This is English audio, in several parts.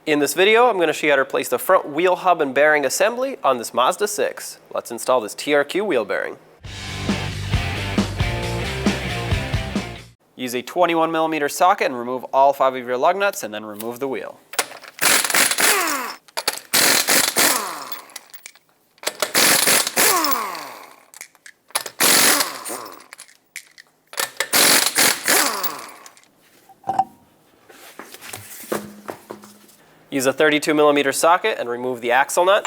In this video, I'm going to show you how to replace the front wheel hub and bearing assembly on this Mazda 6. Let's install this TRQ wheel bearing. Use a 21mm socket and remove all 5 of your lug nuts and then remove the wheel. Use a 32mm socket and remove the axle nut.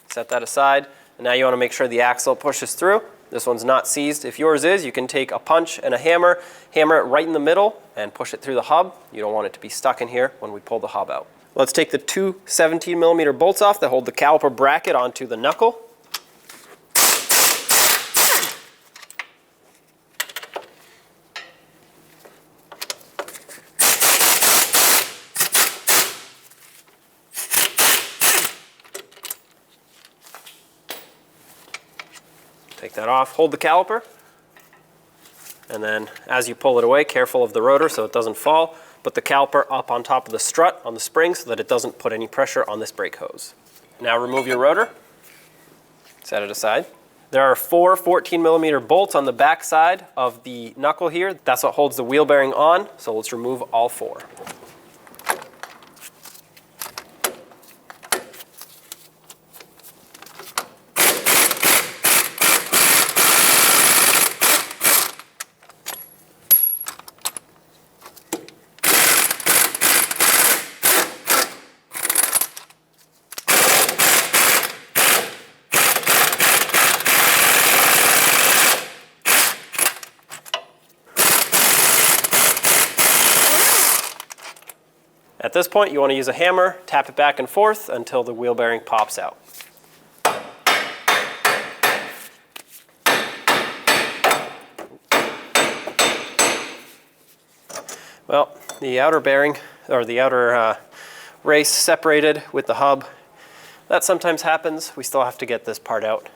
Set that aside. And now you want to make sure the axle pushes through. This one's not seized. If yours is, you can take a punch and a hammer it right in the middle and push it through the hub. You don't want it to be stuck in here when we pull the hub out. Let's take the two 17mm bolts off that hold the caliper bracket onto the knuckle. Take that off, hold the caliper, and then as you pull it away, careful of the rotor so it doesn't fall. Put the caliper up on top of the strut on the spring so that it doesn't put any pressure on this brake hose. Now remove your rotor, set it aside. There are 4 14mm bolts on the back side of the knuckle here. That's what holds the wheel bearing on, so let's remove all 4. At this point, you want to use a hammer, tap it back and forth until the wheel bearing pops out. Well, the outer bearing, or the outer race separated with the hub. That sometimes happens. We still have to get this part out.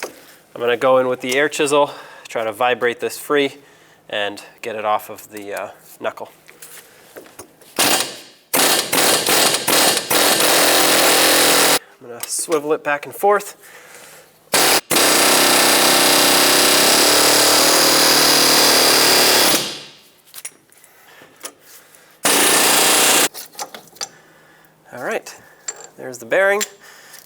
I'm going to go in with the air chisel, try to vibrate this free, and get it off of the knuckle. I'm going to swivel it back and forth. All right, there's the bearing.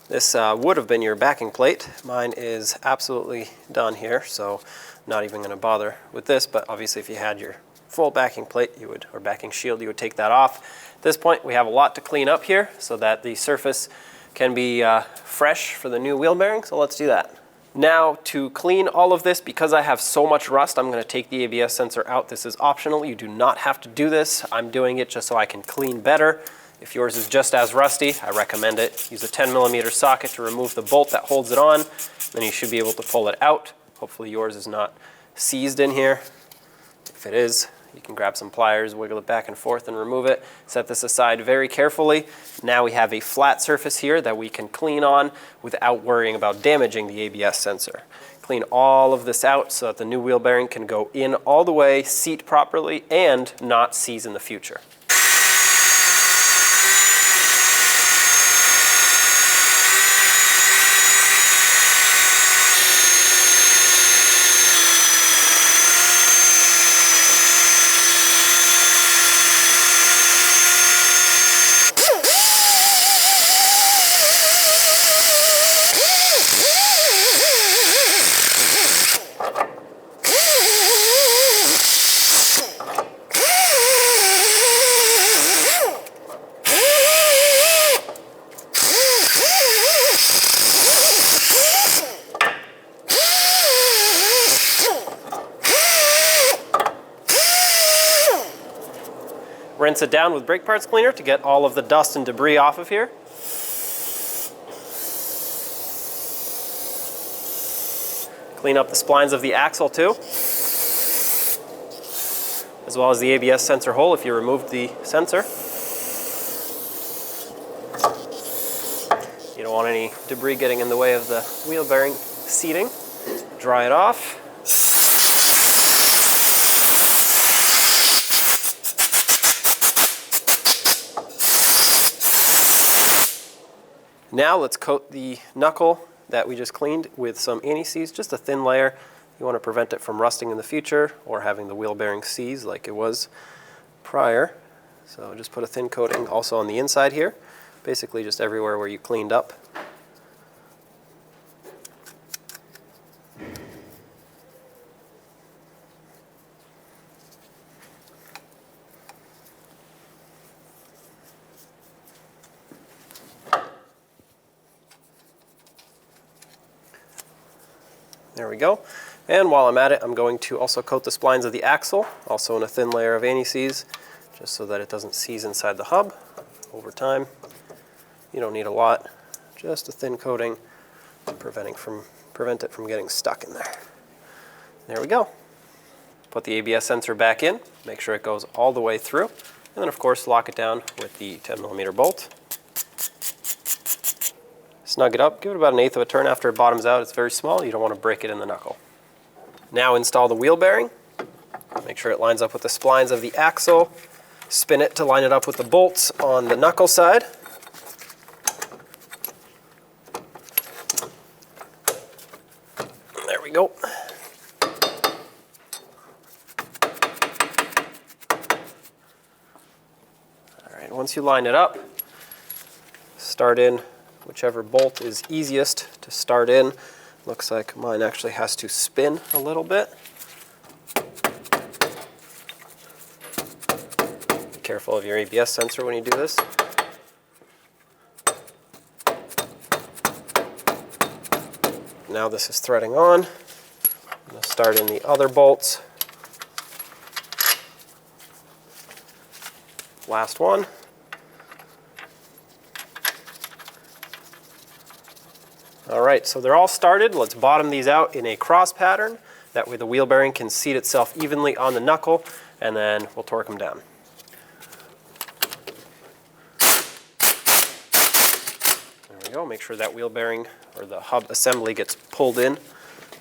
This would have been your backing plate. Mine is absolutely done here, so I'm not even going to bother with this, but obviously if you had your full backing plate, or backing shield, you would take that off. At this point, we have a lot to clean up here so that the surface can be fresh for the new wheel bearing, so let's do that. Now to clean all of this, because I have so much rust, I'm going to take the ABS sensor out. This is optional. You do not have to do this. I'm doing it just so I can clean better. If yours is just as rusty, I recommend it. Use a 10mm socket to remove the bolt that holds it on. Then you should be able to pull it out. Hopefully yours is not seized in here. If it is, you can grab some pliers, wiggle it back and forth and remove it. Set this aside very carefully. Now we have a flat surface here that we can clean on without worrying about damaging the ABS sensor. Clean all of this out so that the new wheel bearing can go in all the way, seat properly, and not seize in the future. Rinse it down with brake parts cleaner to get all of the dust and debris off of here. Clean up the splines of the axle too, as well as the ABS sensor hole if you removed the sensor. You don't want any debris getting in the way of the wheel bearing seating. Dry it off. Now let's coat the knuckle that we just cleaned with some anti-seize, just a thin layer. You want to prevent it from rusting in the future or having the wheel bearing seize like it was prior. So just put a thin coating also on the inside here, basically just everywhere where you cleaned up. There we go. And while I'm at it, I'm going to also coat the splines of the axle, also in a thin layer of anti-seize, just so that it doesn't seize inside the hub over time. You don't need a lot, just a thin coating to prevent it from getting stuck in there. There we go. Put the ABS sensor back in, make sure it goes all the way through, and then of course lock it down with the 10mm bolt. Snug it up, give it about 1/8 of a turn after it bottoms out. It's very small, you don't want to break it in the knuckle. Now install the wheel bearing. Make sure it lines up with the splines of the axle. Spin it to line it up with the bolts on the knuckle side. There we go. All right, once you line it up, start in whichever bolt is easiest to start in. Looks like mine actually has to spin a little bit. Be careful of your ABS sensor when you do this. Now this is threading on. I'm going to start in the other bolts. Last one. All right, so they're all started. Let's bottom these out in a cross pattern. That way the wheel bearing can seat itself evenly on the knuckle, and then we'll torque them down. There we go. Make sure that wheel bearing or the hub assembly gets pulled in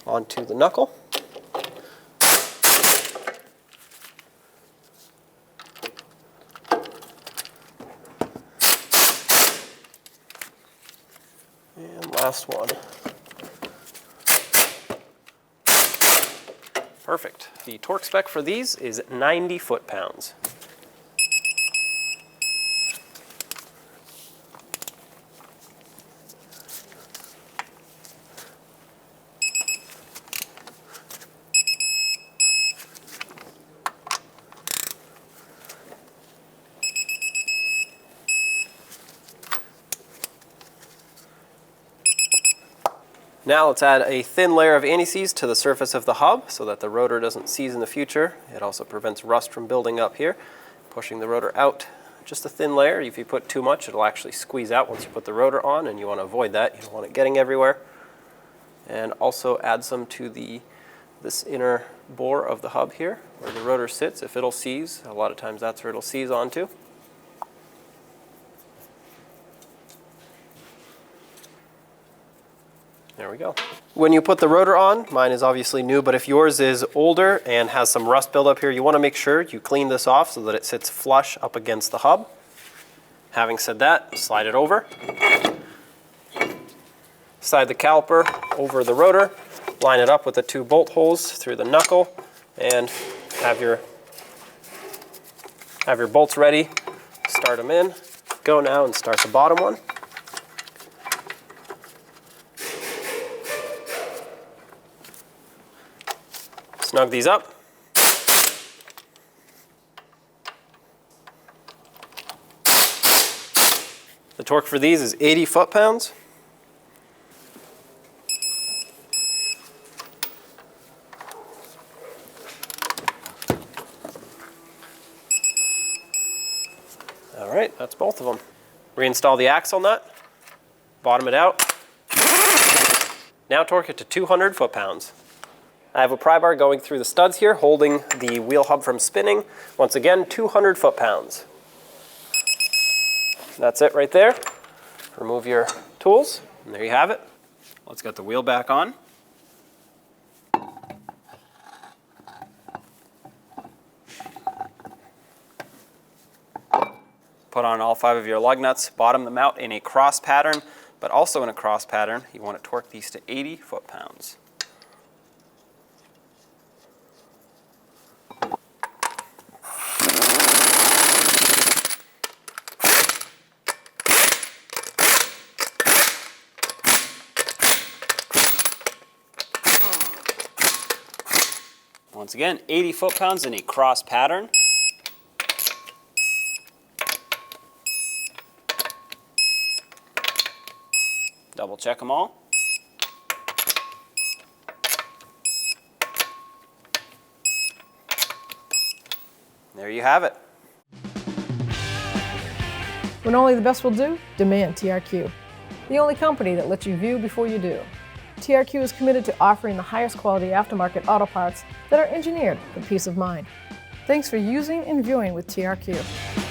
onto the knuckle. And last one. Perfect. The torque spec for these is 90 foot-pounds. Now let's add a thin layer of anti-seize to the surface of the hub so that the rotor doesn't seize in the future. It also prevents rust from building up here, pushing the rotor out. Just a thin layer. If you put too much, it'll actually squeeze out once you put the rotor on, and you want to avoid that. You don't want it getting everywhere. And also add some to this inner bore of the hub here, where the rotor sits. If it'll seize, a lot of times that's where it'll seize onto. There we go. When you put the rotor on, mine is obviously new, but if yours is older and has some rust buildup here, you want to make sure you clean this off so that it sits flush up against the hub. Having said that, slide it over. Slide the caliper over the rotor, line it up with the 2 bolt holes through the knuckle, and have your bolts ready. Start them in. Go now and start the bottom one. Snug these up. The torque for these is 80 foot-pounds. All right, that's both of them. Reinstall the axle nut, bottom it out. Now torque it to 200 foot-pounds. I have a pry bar going through the studs here, holding the wheel hub from spinning. Once again, 200 foot-pounds. That's it right there. Remove your tools, and there you have it. Let's get the wheel back on. Put on all 5 of your lug nuts, bottom them out in a cross pattern But also in a cross pattern, you want to torque these to 80 foot-pounds. Once again, 80 foot-pounds in a cross pattern. Double check them all. There you have it. When only the best will do, demand TRQ. The only company that lets you view before you do. TRQ is committed to offering the highest quality aftermarket auto parts that are engineered for peace of mind. Thanks for using and viewing with TRQ.